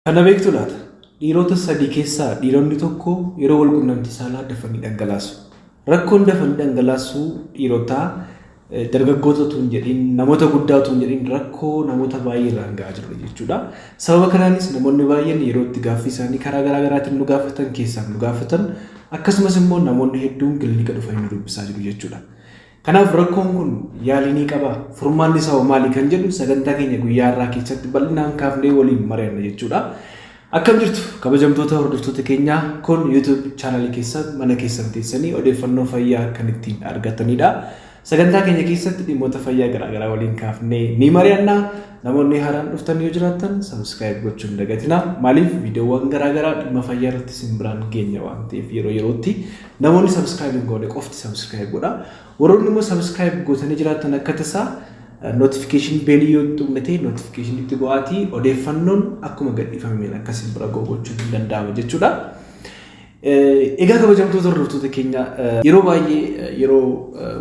Kana beektu laata? Dhiirota sadii keessaa dhiironni tokko yeroo wal quunnamtii saalaa dafanii dhangalaasu. Rakkoon dafanii dhangalaasuu dhiirotaa dargaggoota utuu hin jedhin namoota guddaa utuu hin jedhin rakkoo namoota baay'ee irraan gahaa jiru jechuudha. Sababa kanaanis namoonni baay'een yeroo itti gaaffii isaanii karaa garaa garaatiin nu gaafatan keessaan nu gaafatan akkasumas immoo namoonni hedduun kilinika dhufanii nu dubbisaa jiru jechuudha. Kanaaf rakkoon kun yaalii ni qaba. Furmaanni isaa maali kan jedhu sagantaa keenya guyyaa har'aa keessatti bal'inaan kaafnee waliin mari'anna jechuudha. Akkam jirtu kabajamtoota hordoftoota keenyaa kun YouTube chaanalii keessan mana keessan teessanii odeeffannoo fayyaa kan ittiin argatanidha. Sagantaa keenya keessatti dhimmoota fayyaa garaa garaa waliin kaafnee ni mari'anna. Namoonni haaraan dhuftan yoo jiraattan subscribe gochuun hin dagatinaa. Maaliif viidiyoowwan garaa garaa dhimma fayyaa irratti isin biraan geenya waan ta'eef yeroo yerootti namoonni subscribe hin goone qofti subscribe godha. Warroonni immoo subscribe gootanii jiraattan akka tasaa notification bell yoo tuqnete notification itti go'aatii odeeffannoon akkuma gadhiifameen akkasiin bira gochuun hin danda'amu jechuudha. Egaa kabajamtoota hordoftoota keenya yeroo baay'ee yeroo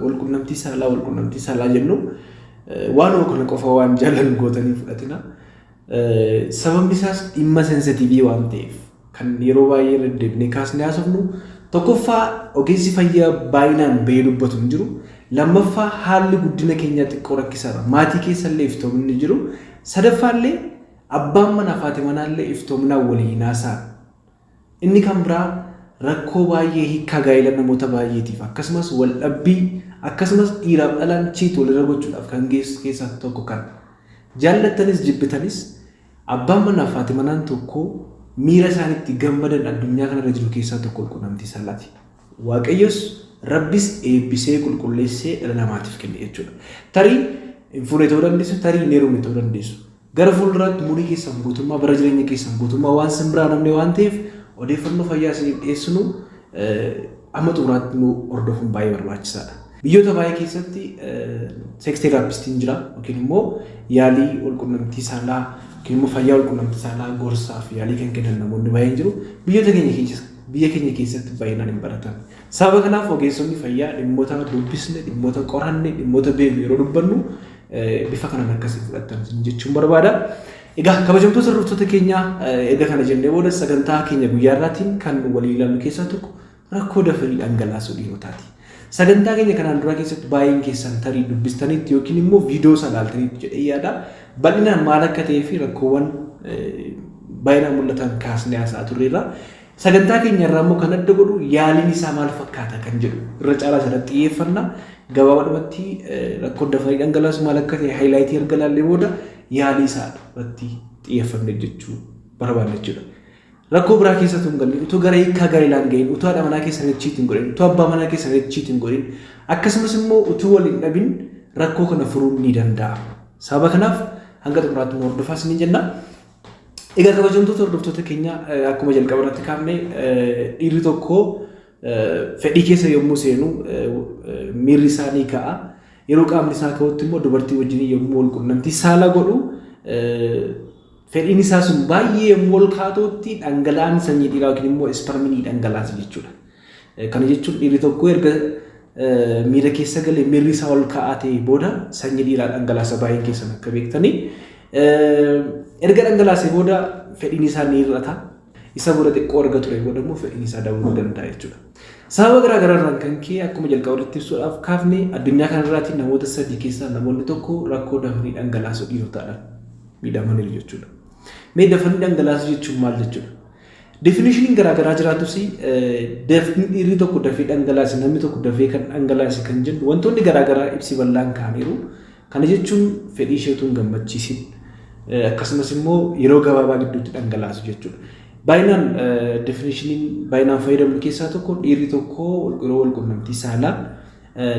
walquunnamtii saalaa jennu waan kana qofa waan jaallan gootanii fudhatina. Sababni isaas dhimma sensitiivii waan ta'eef kan yeroo baay'ee deddeebinee kaasnee haasofnu tokkoffaa ogeessi fayyaa baay'inaan bahee dubbatu hin jiru. Lammaffaa haalli guddina keenyaa xiqqoo rakkisaadha. Maatii keessallee iftoomni jiru. Sadaffaallee abbaan manaa fi manaallee iftoominaan waliin haasa'an. Inni kan biraa rakkoo baay'ee hiikaa gaa'ela namoota baay'eetiif akkasumas waldhabbii akkasumas dhiiraaf dhalaan chiitu walirra gochuudhaaf kan geessu keessaa tokko kan jaallattanis jibbitanis abbaan manaa fi manaan tokko miira isaaniitti gammadan addunyaa kanarra jiru keessaa tokko walquunnamtii saalaati. Waaqayyos Rabbis eebbisee qulqulleessee dhala namaatiif kenne jechuudha. Tarii hin fuune ta'uu dandeessu, tarii hin heerumne ta'uu dandeessu. Gara fuulduraatti umurii keessan guutummaa bara jireenya keessan guutummaa waan sin biraa namne waan ta'eef odeeffannoo fayyaa isiniif dhiyeessinu amma xumuraatti nu hordofuun baay'ee barbaachisaadha. Biyyoota baay'ee keessatti seeks teeraappistiin jira yookiin immoo yaalii walquunnamtii saalaa yookiin immoo fayyaa walquunnamtii saalaa gorsaa fi yaalii kan kennan namoonni baay'een jiru. Biyya keenya keessatti baay'inaan hin baratan. Sababa kanaaf ogeessonni fayyaa dhimmoota dubbisne, dhimmoota qoranne, dhimmoota beeknu yeroo dubbannu bifa kanaan akkasii fudhatan jechuun barbaada. Egaa kabajamtoota hordoftoota keenyaa erga kana jennee booda sagantaa keenya guyyaa irraatiin kan walii ilaallu keessaa tokko rakkoo dafanii dhangalaasuu dhiirotaati. Sagantaa keenya kanaan dura keessatti baay'een keessan tarii dubbistanitti yookiin immoo viidiyoo salaaltanitti jedhee yaada. Bal'inaan maal akka ta'ee fi rakkoowwan baay'inaan mul'atan kaasnee haasa'aa turreerra. Sagantaa keenya irraa immoo kan adda godhu yaaliin isaa maal fakkaata kan jedhu irra caalaa irratti xiyyeeffanna. Gabaabadhumatti rakkoon dafanii dhangalaasuu maal akka ta'e haayilaayitii erga ilaallee booda yaalii isaa irratti xiyyeeffanne jechuu barbaanna jechuudha. Rakkoo biraa keessatti hin galle utuu gara hiikaa gaa'elaan gahin utuu haadha manaa keessan chiitiin hin godhin utuu abbaa manaa keessan chiitiin hin godhin akkasumas immoo utuu waliin dhabin rakkoo kana furuun ni danda'a. Sababa kanaaf hanga xumuraatti nu hordofaa ni jenna. Egaa kabajamtoota hordoftoota keenya akkuma jalqaba irratti kaafne dhiirri tokko fedhii keessa yommuu seenu miirri isaa ni ka'a. Yeroo qaamni isaa ka'utti immoo dubartii wajjin yommuu wal quunnamtii saalaa godhu fedhiin isaa sun baay'ee yommuu ol kaatutti dhangala'aan sanyii dhiiraa yookiin immoo ispermiin dhangalaasa jechuudha. Kana jechuun dhiirri tokko erga miira keessa galee miirri isaa ol ka'aa ta'e booda sanyii dhiiraa dhangalaasa baay'een keessan akka beektanii erga dhangalaasee booda fedhiin isaa ni hir'ata. Isa booda xiqqoo erga ture booda immoo fedhiin isaa dabaluu danda'a jechuudha. Sababa garaa garaarraan kan ka'e akkuma jalqaba irratti ibsuudhaaf kaafne addunyaa kanarraatti namoota sadii keessaa namoonni tokko rakkoo dafanii dhangalaasuu dhiirotaadhaan miidhamaniiru jechuudha. Mee dafanii dhangalaasuu jechuun maal jechuudha? Definishiniin garaa garaa jiraatus dhiirri tokko dafee dhangalaase namni tokko dafee kan dhangalaase kan jennu wantoonni garaa garaa ibsi bal'aan kaa'aniiru. Kana jechuun fedhii ishee utuu hin gammachiisin akkasumas immoo yeroo gabaabaa gidduutti dhangalaasu jechuudha. Baay'inaan definishiniin baay'inaan fayyadamnu keessaa tokko dhiirri tokko yeroo wal quunnamtii saalaa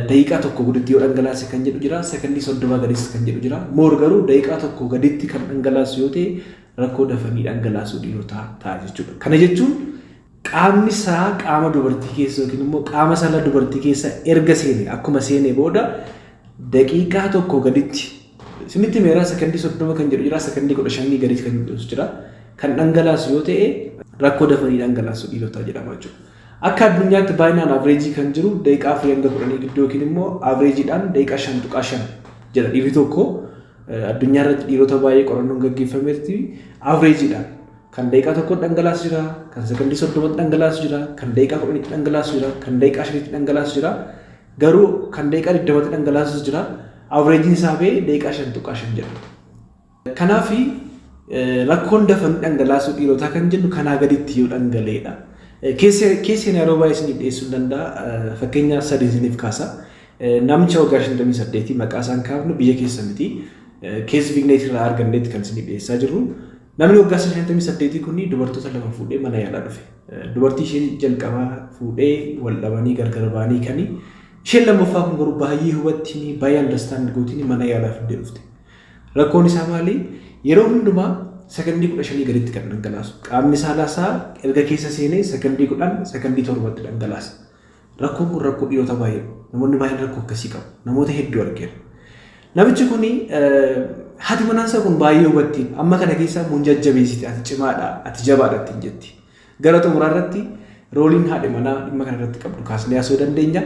daqiiqaa tokko gaditti yoo dhangalaase kan jedhu jira. Sekondii 30 gadis kan jedhu jira. Moor garuu daqiiqaa tokko gaditti kan dhangalaasu yoo ta'e rakkoo dafanii dhangalaasuu dhiirotaa ta'a jechuudha. Kana jechuun qaamni isaa qaama dubartii keessa yookiin immoo qaama saalaa dubartii keessa erga seene akkuma seene booda daqiiqaa tokko gaditti isinitti meeraa sekondii 30 kan jedhu jira. Sekondii 15 gaditti kan jedhu jira. Kan dhangalaasu yoo ta'e rakkoo dafanii dhangalaasuu dhiirotaa jedhama jechuudha. Akka addunyaatti baay'inaan averejii kan jiru daqiiqaa 4 hanga 10 gidduu yookiin immoo averejiidhaan daqiiqaa 5.5 jedha dhiirri tokko addunyaa irratti dhiirota baay'ee qorannoon gaggeeffameerti averejiidhaan kan daqiiqaa tokko dhangalaasu jira, kan sekondii 30 dhangalaasu jira, kan daqiiqaa 10 dhangalaasu jira, kan daqiiqaa 5 dhangalaasu jira. Garuu kan daqiiqaa 20 dhangalaasu jira. Average isaa bee daqiiqaa 5.5 jedhama. Kanaaf rakkoon dafanii dhangalaasuu dhiirotaa kan jennu kanaa gaditti yoo dhangaleedha. Keesseen yeroo baay'ee isin dhiyeessuu danda'a. Fakkeenyaaf sadii isiniif kaasa. Namicha waggaa 58 maqaa isaan kaafnu biyya keessa miti. Kees Vigneet irraa arganneetti kan isin dhiyeessaa jirru. Namni waggaa 58 kun dubartoota lama fuudhee mana yaalaa dhufe. Dubartii isheen jalqabaa fuudhee wal dhabanii gargar ba'anii kani. Isheen lammaffaa kun garuu baay'ee hubattiin baay'ee understand gootiin mana yaalaa fidee dhufte. Rakkoon isaa maali? Yeroo hundumaa sekondii 15 gaditti kan dhangalaasu. Qaamni saalaasaa erga keessa seenee sekondii 10 sekondii 7tti dhangalaasa. Rakkoon kun rakkoo dhiirota baay'ee. Namoonni baay'een rakkoo akkasii qabu. Namoota hedduu argeera. Namichi kun haati manaasaa kun baay'ee hubattiin amma kana keessa mun jajjabeessiti ati cimaadha ati jabaadha ittiin jetti. Gara xumuraa irratti rooliin haadhi manaa dhimma kana irratti qabdu kaasnee haasoo dandeenya.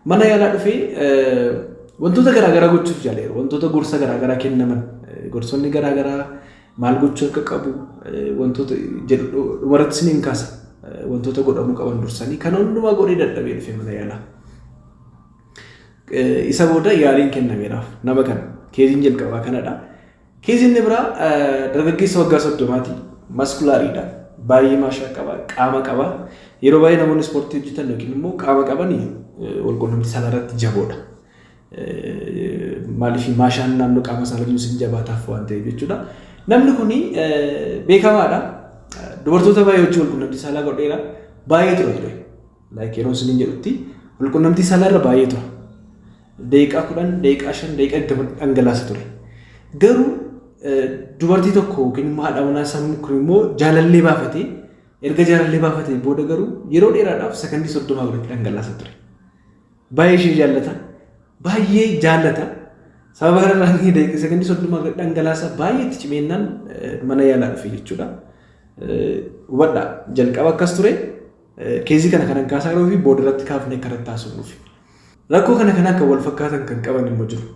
Mana yaalaa dhufee wantoota garaagaraa gochuuf jaaleera. Wantoota gorsa garaagaraa kennaman gorsonni garaagaraa maal gochuu akka qabu wantoota dhumarratti isiniin kaasa wantoota godhamuu qaban dursanii kan hundumaa godhee dadhabee dhufe mana yaalaa. Isa booda yaaliin kennameeraaf nama kana keeziin jalqabaa kanadha. Keeziin biraa dargaggeessa waggaa 30ti maskulaariidha. Baay'ee maashaa qaba qaama qaba. Yeroo baay'ee namoonni ispoortii hojjetan yookiin immoo qaama qaban wal quunnamtii saalaa irratti jaboodha. Maaliif maashaan naannoo qaama saalaa jiru sin jabaataaf waan ta'eef jechuudha. Namni kun beekamaadha. Dubartoota baay'ee wajjin wal quunnamtii saalaa godheera. Baay'ee ture. Yeroo isin jedhutti wal quunnamtii saalaa irra baay'ee ture. Daqiiqaa 10, daqiiqaa 5, daqiiqaa 20 dhangalaasa ture. Garuu dubartii tokko yookiin haadha manaa sammuu kun immoo jaalallee baafatee erga jaalallee baafatee booda garuu yeroo dheeraadhaaf sekondii 30 gaditti dhangalaasa ture. Baay'ee ishee jaallata. Baay'ee jaallata. Sababa kanarraan sekondii 30 gaditti dhangalaasa baay'ee itti cimeennaan mana yaalaa dhufe jechuudha. Hubadhaa jalqaba akkas ture. Keezii kana kanan kaasaa jiruu fi booda irratti kaafnee akka irratti haasofnu dhufe. Rakkoo kana akka wal fakkaatan kan qaban immoo jiru.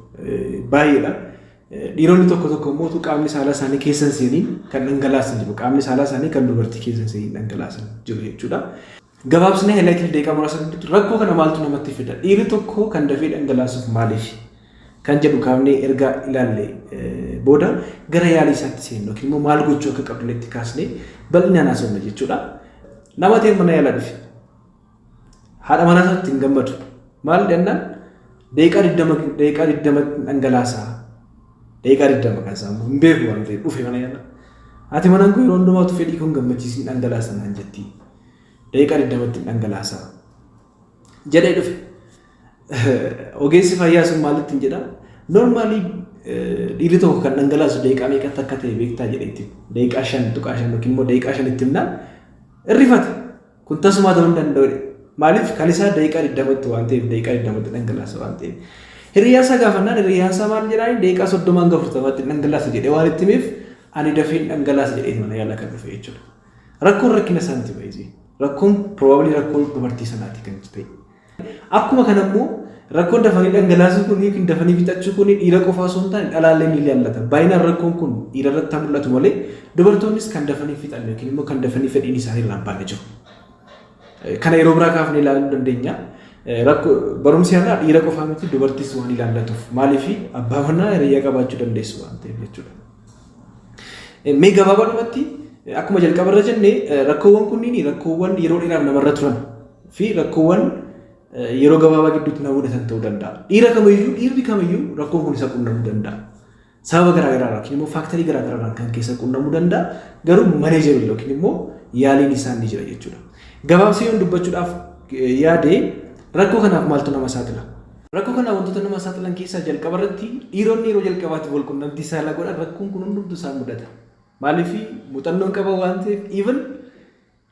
Baay'eedha. Dhiironni tokko immoo qaamni saalaa isaanii keessa seenii kan dhangalaasan jiru. Qaamni saalaa isaanii kan dubartii keessa seenii dhangalaasan jiru jechuudha. Gabaabsinee highlight daqiiqaa muraasatti rakkoo kana maaltu namatti fida? Dhiirri tokko kan dafee dhangalaasuuf maaliif? Kan jedhu kaafnee erga ilaallee booda gara yaalii isaatti seennu yookiin immoo maal gochuu akka qabdu itti kaasnee bal'inaan haasofna jechuudha. Nama ta'e mana yaalaa dhufe. Haadha manaa isaatti hin gammadu. Maal jennaan daqiiqaa 20 dhangalaasaa. Daqiiqaa 20 kan isaa hin beeku waan ta'eef dhufe mana yaalaa. Haati manaan kun yeroo hundumaatu fedhii kun gammachiisni dhangalaasan naan jetti. Daqiiqaa 20 dhangalaasaa. Jedhee dhufe. Ogeessi fayyaa sun maalitti hin jedhaa? Normaalii dhiirri tokko kan dhangalaasu daqiiqaa meeqatti akka ta'e beektaa jedheetti. Daqiiqaa 5.5 yookiin immoo daqiiqaa 5tti himnaan irrifata. Kun tasumaa ta'uu hin danda'u. Maaliif kan isaa daqiiqaa 20tti waan ta'eef daqiiqaa 20tti dhangalaasa waan ta'eef. Hiriyyaasaa gaafannaan hiriyyaasaa maal jedhaan daqiiqaa 30 hanga 40tti dhangalaasa jedhee waan itti himeef ani dafee dhangalaasa jedhee mana yaalaa kan dhufe jechuudha. Rakkoon rakkina isaaniiti baay'ee. Rakkoon probably rakkoon dubartii sanaati kan ta'e. Akkuma kana immoo rakkoon dafanii dhangalaasuu kun yookiin dafanii fixachuu kun dhiira qofaa osoo hin taane dhalaallee ni ilaallata. Baay'inaan rakkoon kun dhiira irratti mul'atu malee dubartoonnis kan dafanii fixan yookiin immoo kan dafanii fedhiin isaanii irraan baanee jiru. Kana yeroo biraa kaafnee ilaaluu dandeenya. Barumsi irraa dhiira qofaa miti dubartiis waan ilaallatuuf maaliif abbaa manaa hiriyyaa qabaachuu dandeessu waan ta'eef jechuudha. Mee gabaabadhumatti akkuma jalqaba irra jennee rakkoowwan kunniin rakkoowwan yeroo dheeraaf namarra turan fi rakkoowwan yeroo gabaabaa gidduutti nama mudatan ta'uu danda'a. Dhiirri kamiyyuu rakkoon kun isa qunnamuu danda'a. Sababa garaagaraa yookiin immoo faaktarii garaagaraa kan keessa qunnamuu danda'a. Garuu maneejabil yookiin immoo yaaliin isaan ni jira jechuudha. Gabaabsee yoon dubbachuudhaaf yaade rakkoo kanaaf maaltu nama saaxila? Rakkoo kanaaf wantoota nama saaxilan keessaa jalqaba irratti dhiironni yeroo jalqabaatti wal quunnamtii saalaa godhan rakkoon kun hundumtuu isaan mudata. Maaliif muuxannoon qaba waan ta'eef even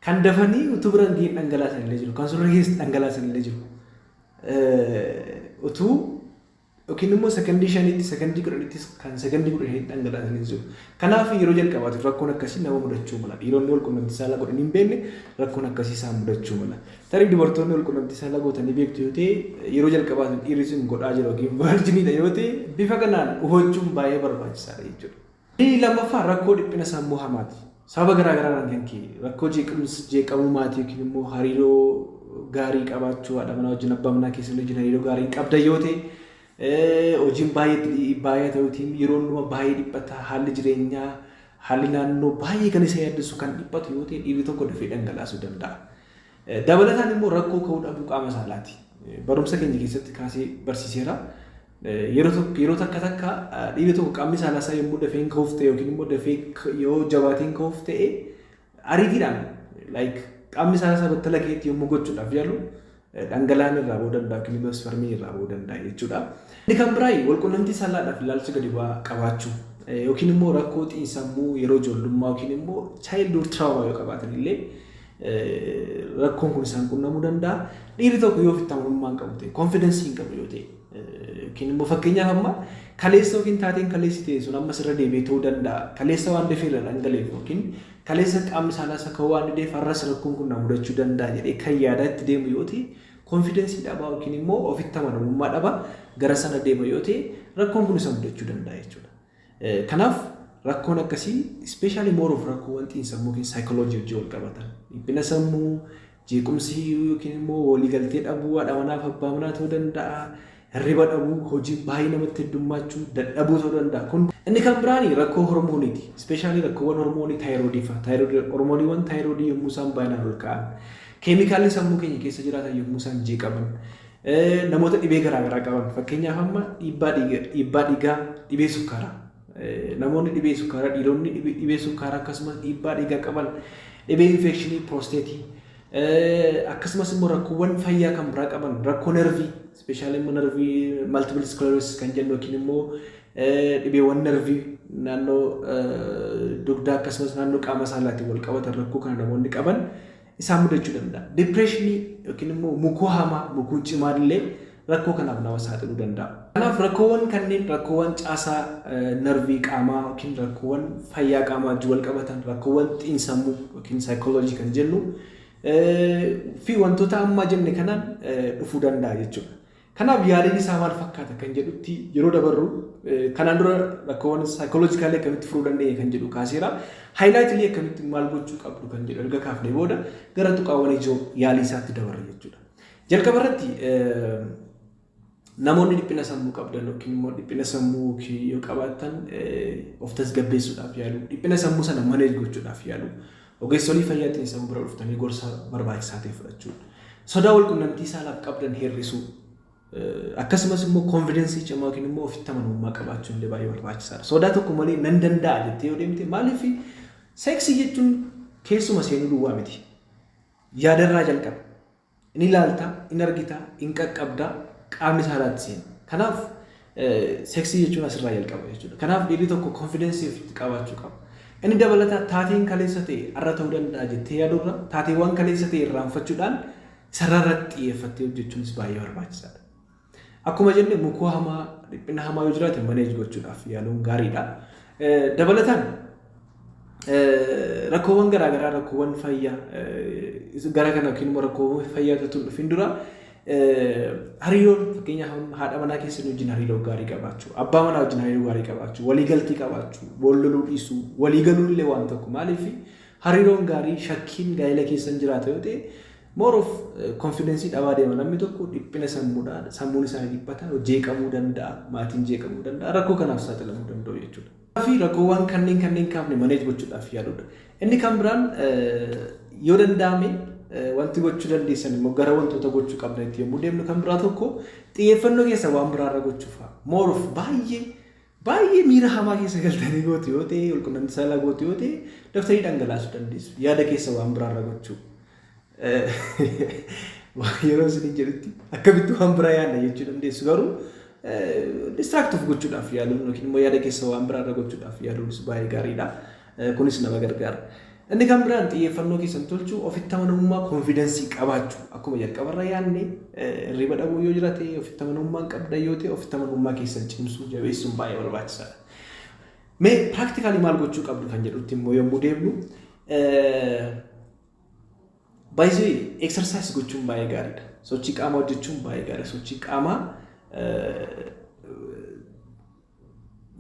kan dafanii utuu biraan gahee dhangalaasan illee jiru. Kan surra keessa dhangalaasan illee jiru. Utuu yookiin immoo sekondii 5tti sekondii 10tti kan sekondii 10tti dhangalaasan illee jiru. Kanaaf yeroo jalqabaatiif rakkoon akkasii nama mudachuu mala. Dhiironni wal quunnamtii saalaa godhan hin beekne rakkoon akkasii isaan mudachuu mala. Tarii dubartoonni wal quunnamtii saalaa godhanii beektu yoo ta'e yeroo jalqabaatiif dhiirri sun godhaa jiru yookiin vaarjiniidha yoo ta'e bifa kanaan hubachuun baay'ee barbaachisaadha jechuudha. Inni lammaffaa rakkoo dhiphina sammuu hamaati. sababa garaa garaan kan kee rakkoo jeeqamuu maatii yookiin immoo hariiroo gaarii qabaachuu haadha manaa wajjin abbaa manaa keessa wajjin hariiroo gaarii qabda yoo ta'e hojiin baay'ee ta'uutiin yeroo hundumaa baay'ee dhiphata haalli jireenyaa haalli naannoo baay'ee kan isa yaaddisu kan dhiphatu yoo ta'e dhiirri tokko dafee dhangalaasuu danda'a. Dabalataan immoo rakkoo ka'uu dhabuu qaama saalaati. Barumsa keenya keessatti kaasee barsiiseera. Yeroo takka dhiirri tokko qaamni saalaa isaa yommuu dafee ka'uuf ta'e yookiin immoo dafee yoo jabaateen ka'uuf ta'e ariitiidhaan qaamni saalaa isaa battala keetti yommuu gochuudhaaf yaalu dhangala'aan irraa ba'uu danda'a yookiin immoo spermii irraa ba'uu danda'a jechuudha. Inni kan biraa walqunnamtii saalaadhaaf ilaalcha gadi bu'aa qabaachuu yookiin immoo rakkoo xiinsammuu yeroo ijoollummaa yookiin immoo childhood trauma yoo qabaatan illee rakkoon kun isaan qunnamuu danda'a. Dhiirri tokko yoo ofitti amanamummaa hin qabu ta'e confidence hin qabu yoo ta'e yookiin immoo fakkeenyaaf amma kaleessa yookiin taateen kaleessi ta'e sun amma sirra deebi'ee ta'uu danda'a. Kaleessa waan dafee irra dhangaleef yookiin kaleessa qaamni saalaa isa ka'uu waan dideef har'as rakkoon kun na mudachuu danda'a jedhee kan yaadaa itti deemu yoo ta'e confidence dhabaa yookiin immoo ofitti amanamummaa dhabaa gara sana deema yoo ta'e rakkoon kun isa mudachuu danda'a jechuudha. Kanaaf rakkoon akkasii especially more of rakkoowwan xiinsammuu yookiin psychology wajjin wal qabatan dhiphina sammuu jeequmsi yookiin immoo waliigaltee dhabuu haadha manaaf abbaa manaa ta'uu danda'a. Hirriba dhabuu hojii baay'ee namatti heddummachuu dadhabuu ta'uu danda'a. Kun inni kan biraan rakkoo hormooniiti. Especially rakkoowwan hormoonii taayiroodii fa'a. Hormooniiwwan taayiroodii yommuu isaan baay'inaan ol ka'an keemikaalli sammuu keenya keessa jiraatan yommuu isaan jeeqaman namoota dhibee garaagaraa qaban fakkeenyaaf amma dhiibbaa dhiigaa dhibee sukkaaraa namoonni dhibee sukkaaraa dhiironni dhibee sukkaaraa akkasumas dhiibbaa dhiigaa qaban dhibee infekshinii piroosteetii akkasumas immoo rakkoowwan fayyaa kan biraa qaban rakkoo nervii especially immoo nervii multiple sclerosis kan jennu yookiin immoo dhibeewwan nervii naannoo dugdaa akkasumas naannoo qaama saalaatiin wal qabatan rakkoo kana namoonni qaban isaan mudachuu danda'a. Depressionii yookiin immoo mukuu hamaa mukuu cimaa illee rakkoo kanaaf nama saaxiluu danda'a. Kanaaf rakkoowwan kanneen rakkoowwan caasaa nervii qaamaa yookiin rakkoowwan fayyaa qaamaa wajjin wal qabatan rakkoowwan xiinsammuu yookiin saayikooloojii kan jennu fi wantoota ammaa jenne kanaan dhufuu danda'a jechuudha. Kanaaf yaaliin isaa maal fakkaata kan jedhutti yeroo dabarru kanaan dura rakkoowwan saayikooloojikaalii akkamitti furuu dandeenya kan jedhu kaaseera. Haayilaayitilii akkamitti maal gochuu qabdu kan jedhu erga kaafnee booda gara tuqaawwan ijoo yaalii isaatti dabarra jechuudha. Jalqaba irratti namoonni dhiphina sammuu qabdan yookiin immoo dhiphina sammuu yoo qabaatan of tasgabbeessuudhaaf yaalu dhiphina sammuu sana maneej gochuudhaaf yaalu ogeessolii fayyaa xiinsammuu bira dhuftanii gorsa barbaachisaa ta'e fudhachuudha. Sodaa walqunnamtii saalaaf qabdan hir'isuu akkasumas immoo konfidensii cimaa yookiin immoo ofitti amanamummaa qabaachuun illee baay'ee barbaachisaadha. Sodaa tokko malee nan danda'a jettee yoo deemte maaliif seeksii jechuun keessuma seenuu duwwaa miti. Yaadarraa jalqaba. Inni ilaaltaa, inni argitaa, inni qaqqabdaa qaamni saalaatti seena. Kanaaf seeksii jechuun asirraa jalqaba jechuudha. Kanaaf dhiirri tokko konfidensii ofitti qabaachuu qaba. Inni dabalataa taateen kaleessa ta'e har'a ta'uu danda'a jettee yaadurra taateewwan kaleessa ta'e irraanfachuudhaan sararratti xiyyeeffattee hojjechuunis baay'ee barbaachisaadha. Akkuma jenne mukuu hamaa dhiphina hamaa yoo jiraate maneej gochuudhaaf yaaluun gaariidha. Dabalataan rakkoowwan garaagaraa rakkoowwan fayyaa gara kana yookiin immoo rakkoowwan fayyaa dhufin dura hariiroon fakkeenyaaf haadha manaa keessanii wajjin hariiroo gaarii qabaachuu abbaa manaa wajjin hariiroo gaarii qabaachuu waliigaltii qabaachuu bolloluu dhiisuu waliigaluun illee waan tokko maaliif hariiroon gaarii shakkiin gaa'ela keessan jiraata yoo ta'e more of confidence dhabaa deema namni tokko dhiphina sammuun isaanii dhiphata jeeqamuu danda'a maatiin jeeqamuu danda'a rakkoo kanaaf saaxilamuu danda'u jechuudha. Fi rakkoowwan kanneen kaafne maneej gochuudhaaf yaaluudha. Inni kan biraan yoo danda'ame wanti gochuu dandeessan immoo gara wantoota gochuu qabna itti yommuu deemnu kan biraa tokko xiyyeeffannoo keessa waan biraarra gochuufa. More of baay'ee miira hamaa keessa galtanii gootu yoo ta'e walqunnamtii saalaa gootu yoo ta'e daftarii dhangalaasuu dandeessu. Yaada keessa waan biraarra gochuu. Yeroo isin jedhutti akkamitti waan biraa yaadna jechuu dandeessu garuu distract gochuudhaaf yaaluun yookiin immoo yaada keessa waan biraarra gochuudhaaf yaaluunis baay'ee gaariidha. Kunis nama gargaara. Inni kan biraan xiyyeeffannoo keessan tolchuu ofitti amanamummaa konfidensii qabaachuu akkuma jalqabarra yaadne hirriba dhabuu yoo jiraate ofitti amanamummaa qabda yoo ta'e ofitti amanamummaa keessan cimsuu jabeessuun baay'ee barbaachisaadha. Mee practically maal gochuu qabdu kan jedhutti immoo yommuu deemnu baay'ee exercise gochuun baay'ee gaariidha. Sochii qaamaa hojjechuun baay'ee gaariidha. Sochii qaamaa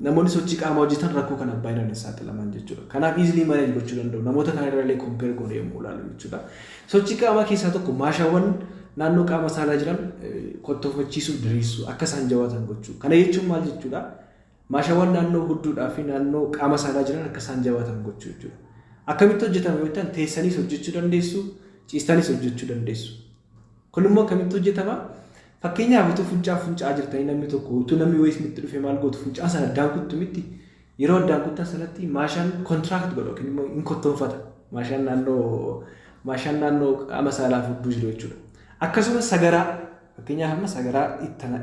namoonni sochii qaamaa hojjetan rakkoo kana baay'inaan saaxilaman jechuudha. Kanaaf easily manage gochuu danda'u. Namoota kana irraa illee compare goone yommuu ilaalu jechuudha. Sochii qaamaa keessaa tokko maashaawwan naannoo qaama saalaa jiran kottoofachiisuu diriirsuu akka isaan jabaatan gochuu. Kana jechuun maal jechuudha? Maashaawwan naannoo hudduudhaa fi naannoo qaama saalaa jiran akka isaan jabaatan gochuu jechuudha. Akkamitti hojjetama yoo ta'an teessaniis hojjechuu dandeessu, ciistaniis hojjechuu dandeessu. Kun immoo akkamitti hojjetama? Fakkeenyaaf utuu funcaa jirtanii namni tokko utuu namni wayis mitti dhufee maal gootu funcaa sana addaan kuttu miti. Yeroo addaan kuttan sanatti maashaan kontiraakt godhu yookiin immoo hin kottoonfata. Maashaan naannoo qaama saalaa fudduu jiru jechuudha. Akkasumas sagaraa fakkeenyaaf amma sagaraa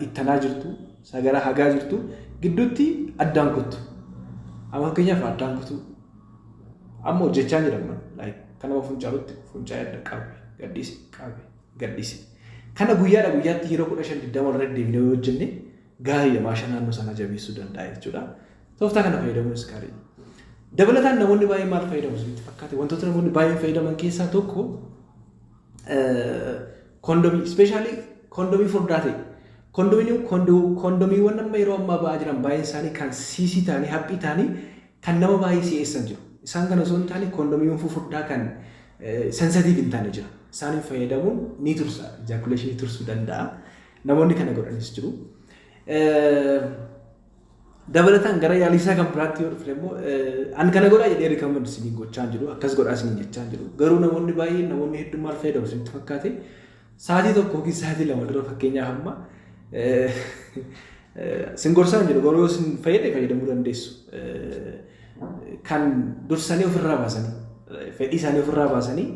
ittanaa jirtu, sagaraa hagaa jirtu gidduutti addaan kuttu. Amma fakkeenyaaf addaan kuttu amma hojjechaa jedhama. Kanama funcaarutti funcaa adda qabe gaddisi. Kana guyyaatti yeroo 15-20 irra deemnee yoo hojjenne gaariidha maashaa naannoo sana jabeessuu danda'a jechuudha. Tooftaa kana fayyadamuunis gaariidha. Dabalataan namoonni baay'een maal fayyadamu sitti fakkaate wantoota namoonni baay'een fayyadaman keessaa tokko kondomii ispeeshaalii kondomii furdaa ta'e. Kondomiiwwan amma yeroo ammaa ba'aa jiran baay'een isaanii kan siisii ta'anii haphii ta'anii kan nama baay'ee si'eessan jiru. Isaan kana osoo hin taane kondomiiwwan furdaa kan sensitiiv hin taane jira. Isaaniin fayyadamuun ni tursa, ejaakuleeshinii tursuu danda'a. Namoonni kana godhanis jiru. Dabalataan gara yaalii isaa kan biraatti yoo dhufne immoo an kana godhaa jedhee rikamandu isiniin gochaa jiru, akkas godhaa isiniin jechaa jiru. Garuu namoonni baay'een namoonni hedduun maal fayyadamu isinitti fakkaate sa'aatii tokko yookiin sa'aatii lama dura fakkeenyaaf amma sin gorsaan jedhu garuu isin fayyadamuu dandeessu. Kan dursanii ofirraa baasanii fedhii isaanii ofirraa baasanii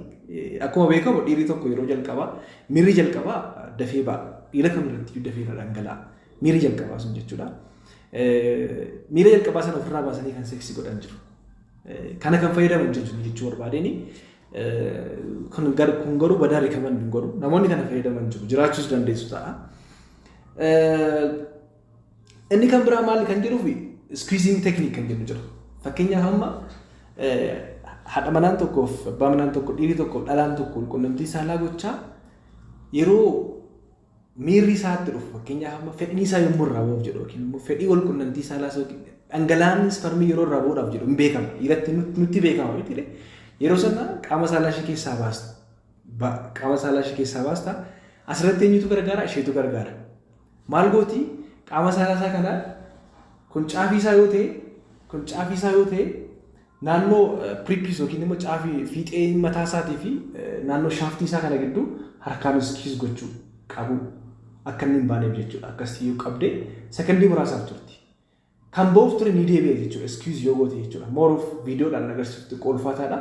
akkuma beekamu dhiirri tokko yeroo jalqabaa miirri jalqabaa dafee ba'a. Dhiira kamirratti dafee dhangala'a. Miirri jalqabaa sun jechuudha. Miira jalqabaa sana ofirraa baasanii kan seksii godhan jiru. Kana kan fayyadaman jechuu barbaadeni kun garuu badaa rikaman hin godhu. Namoonni kana fayyadaman jiru. Jiraachuus dandeessu ta'a. Inni kan biraa maali kan jedhuufi squeezing technique kan jennu jira. Fakkeenyaaf amma haadha manaan tokkoof abbaa manaan tokko dhiirri tokko dhalaan tokko quunnamtii saalaa gochaa yeroo miirri isaatti dhufu fakkeenyaaf amma fedhii isaa yommuu irraa bu'uuf jedhu yookiin immoo fedhii wal quunnamtii saalaa dhangala'aan spermii yeroo irraa bu'uudhaaf jedhu hin beekama. Dhiiratti nutti beekama miti yeroo sana qaama saalaa ishee keessaa baasta. Qaama saalaa ishee keessaa baasta. Asirratti eenyutu gargaara? Isheetu gargaara. Maal gooti? Qaama saalaa isaa kanaa kun caafii isaa yoo ta'e naannoo piriipis yookiin immoo caafii fiixee mataa isaatii fi naannoo shaaftii isaa kana gidduu harkaan iskiis gochuu qabu akka inni hin baaneef jechuudha. Akkasii yoo qabdee sekondii muraasaaf turti. Kan ba'uuf ture ni deebi'a jechuudha. Iskiis yoo goote jechuudha. Mooruuf viidiyoodhaan agarsiiftu qoolfataadha.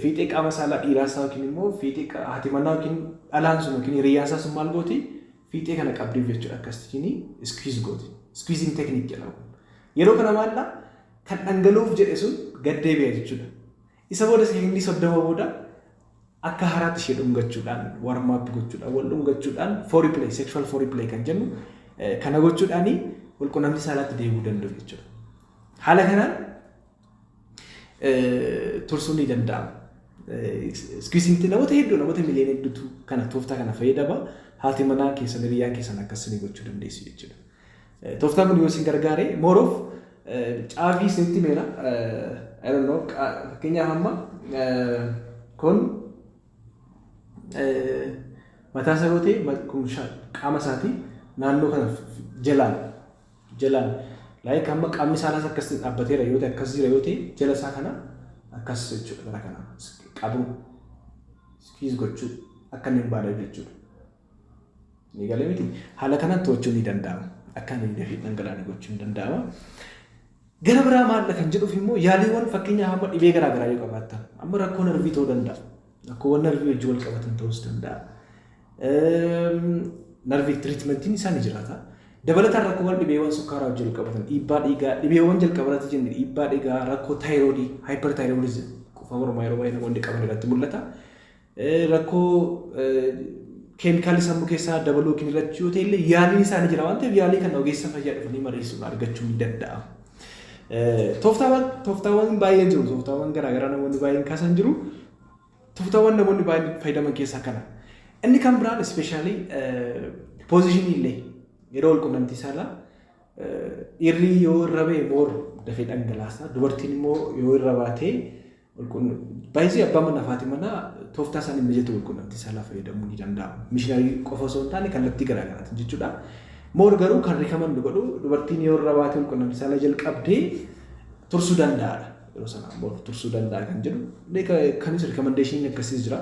Fiixee qaama saalaa dhiiraa isaa yookiin immoo fiixee haati manaa yookiin dhalaan sun yookiin hiriyyaan isaa sun maal gooti? Fiixee kana qabdiif jechuudha. Akkasitiin iskiis gooti. Iskiisiin teekniik jedhama. Yeroo kana maallaa kan dhangala'uuf jedhe sun gad deebi'a jechuudha. Isa booda seekondii 30 booda akka haraatti ishee dhungachuudhaan warmaap gochuudhaan wal dhungachuudhaan foreplay sexual foreplay kan jennu kana gochuudhaan wal quunnamtii saalaatti deebi'uu danda'u jechuudha. Haala kanaan tursuun ni danda'ama. Iskiisiinti namoota miliyoona hedduutu kana tooftaa kana fayyadama. Haati manaa keessan hiriyyaan keessan akkasii gochuu dandeessu jechuudha. Tooftaan kun yoo isin gargaare mooroof caafii isinitti meera. Fakkeenyaaf amma kun mataa isaa yoo ta'e kun qaama isaatii naannoo kana jalaan laayik amma qaamni isaaniis akkasii dhaabbateera yoo ta'e akkas jira yoo ta'e jala isaa kana akkas jechuudha gara kana qabu iskiis gochuu akka inni hin baane jechuudha. Ni galee miti haala kanaan to'achuun ni danda'ama. Akka inni dafii dhangala'anii gochuun danda'ama. Gara biraa maalla kan jedhuuf immoo yaaliiwwan fakkeenyaaf amma dhibee garaagaraa yoo qabaattan amma rakkoo narvii ta'uu danda'a. Rakkoowwan narvii wajjin wal qabatan ta'uus danda'a. Narvii tiriitmentiin isaa ni jiraata. Dabalataan rakkoowwan dhibeewwan sukkaaraa wajjin wal qabatan dhiibbaa dhiigaa dhibeewwan jalqabaatti jenne dhiibbaa dhiigaa rakkoo taayiroodii haayipartaayiroodizim qofa mormaa yeroo baay'ee namoonni qaban irratti mul'ata. Rakkoo keemikaalii sammuu keessaa dabaluu yookiin irratti yoo ta'e illee yaaliin isaanii jira waan ta'eef yaalii kana ogeessa fayyaa dhufanii mariisuun argachuu ni danda'ama. Tooftaawwan baay'een jiru. Tooftaawwan garaagaraa namoonni baay'een kaasan jiru. Tooftaawwan namoonni baay'een fayyadaman keessaa kana. Inni kan biraan ispeeshaalii poozishinii illee yeroo wal quunnamtii saalaa irri yoo irra ba'e moor dafee dhangalaasa dubartiin immoo yoo irra baatee baay'ee abbaa manaa fi mana tooftaa isaanii mijatu walqunnamtii saalaa fayyadamuu ni danda'amu. Mishinaarii qofa osoo hin taane kallattii garaagaraati jechuudha. Moor garuu kan rikaman godhu dubartiin yoo irra baatee walqunnamtii saalaa jalqabdee tursuu danda'aadha. Yeroo sana moor tursuu danda'a kan jedhu kanis rikamandeeshiniin akkasiis jira.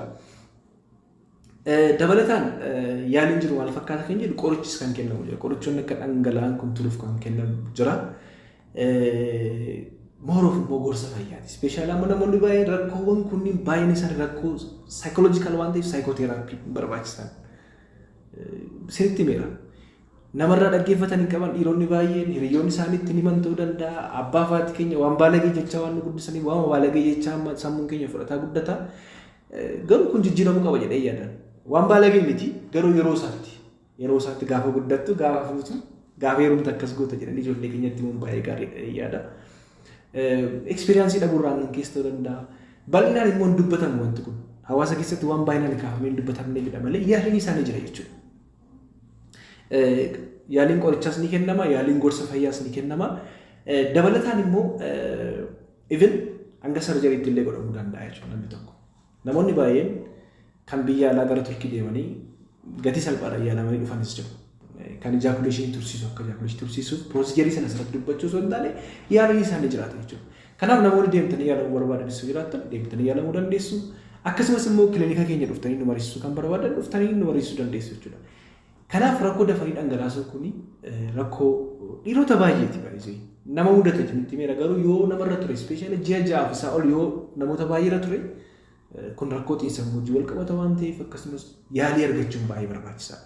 Dabalataan yaaliin jiru maal fakkaata kan jedhu qorichis kan kennamu jira. Qorichoonni akka dhangala'aan kun turuuf kan kennamu jira. Mooroof immoo gorsa fayyaati. Ispeeshaalii amma namoonni baay'een rakkoowwan kunniin baay'een isaanii rakkoo saayikooloojikaal waan ta'eef saayikooteraappii barbaachisan. Sirriitti meera. Namarraa dhaggeeffatanii qaban dhiironni baay'een hiriyoonni isaanii ittiin himan ta'uu danda'a. Abbaa faati keenya waan baalagee jechaa waan nu guddisanii waan baalagee jechaa sammuun keenya fudhataa guddata. Garuu kun jijjiiramuu qaba jedhee yaadan. Waan baalagee miti garuu yeroo isaatti gaafa guddattu gaafa fuutu gaafa yerumti akkas goota jedhanii ijoollee keenyatti immoo baay'ee gaarii yaada. Experience dhabuurraan kan keessa ta'uu danda'a. Bal'inaan immoo hin dubbatamu wanti kun. Hawaasa keessatti waan baay'inaan kaafamee hin dubbatamneefidha malee yaaliin isaanii jira jechuudha. Yaaliin qorichaas ni kennama, yaaliin gorsa fayyaas ni kennama. Dabalataan immoo even hanga sarjariitti illee godhamuu danda'a jechuudha namni tokko. Namoonni baay'een kan biyya alaa gara Turkii deemanii gatii salphaadhaan yaalamanii dhufanis jiru. Kan ijaakuleeshinii tursiisu akka ijaakuleeshinii tursiisuuf piroozijerii sana asirratti dubbachuu osoo hin taane yaaliin isaanii jiraata jechuudha. Kanaaf namoonni deemtanii yaalamuu barbaadan jiraatan deemtanii yaalamuu dandeessu. Akkasumas immoo kilinika keenya dhuftanii nu mariisisuu kan barbaadan dhuftanii nu mariisisuu dandeessu jechuudha. Kanaaf rakkoo dafanii dhangalaasuu kuni rakkoo dhiirota baay'eeti baay'ee. Nama mudate miti meera garuu yoo namarra ture ispeeshaalii ji'a ja'aaf isaa ol yoo namoota baay'eerra ture kun rakkoo xiinsammuu wajjin wal qabata waan ta'eef akkasumas yaalii argachuun baay'ee barbaachisaadha.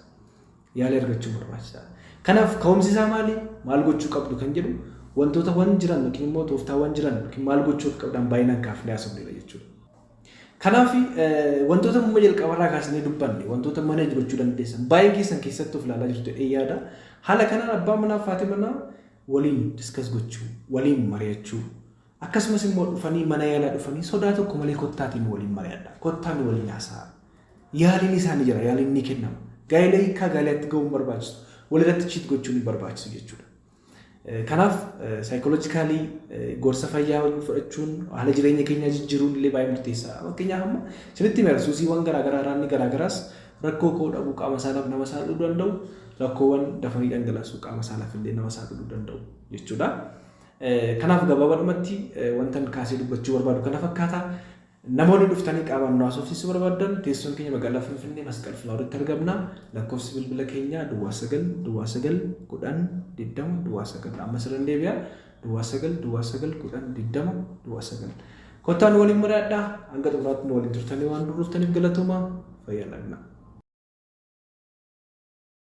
Yaalii argachuun barbaachisaadha. Kanaaf ka'umsi isaa maali? Maal gochuu qabdu kan jedhu wantoota waan jiran yookiin immoo tooftaawwan jiran yookiin maal gochuu qabdan baay'inaan kaafnee haasofnedha jechuudha. Kanaaf wantoota amma jalqabarraa kaasnee dubbanne wantoota mana gochuu dandeessan baay'ee keessan keessatti of ilaalaa jirtu yaada. Haala kanaan abbaa manaa fi haati manaa waliin diskas gochuu, waliin mari'achuu akkasumas immoo dhufanii mana yaalaa dhufanii sodaa tokko malee kottaatiin waliin mari'adha. Kottaan waliin haasa'a. Yaaliin isaanii jira, yaaliin ni kennama. Gaa'ela hiikaa gaa'elaatti ga'uun barbaachisu. Walirratti chiit gochuun barbaachisu jechuudha. Kanaaf saayikooloojikaalii gorsa fayyaa fudhachuun haala jireenya keenyaa jijjiiruun illee baay'ee murteessaadha. Fakkeenyaaf amma isinitti meera suusiiwwan garaagaraa raanni garaagaraas rakkoo koo dhabuu qaama saalaaf nama saaluu danda'u rakkoowwan dafanii dhangalaasuu qaama saalaaf illee nama saaluu danda'u jechuudha. Kanaaf gabaabadhumatti wanta kaasee dubbachuu barbaadu kana fakkaata. Namoonni dhuftanii qaamaan nu haasofsiisuu barbaadan teessoon keenya magaalaa Finfinnee Masqal Filaawuritti argamna. Lakkoofsi bilbila keenyaa 99102020 amma sirriin deebi'a 99102020. Kottaan waliin mari'adhaa hanga xumuraatti waliin turtanii waan duruuftaniif galatooma fayyaa lagnaa.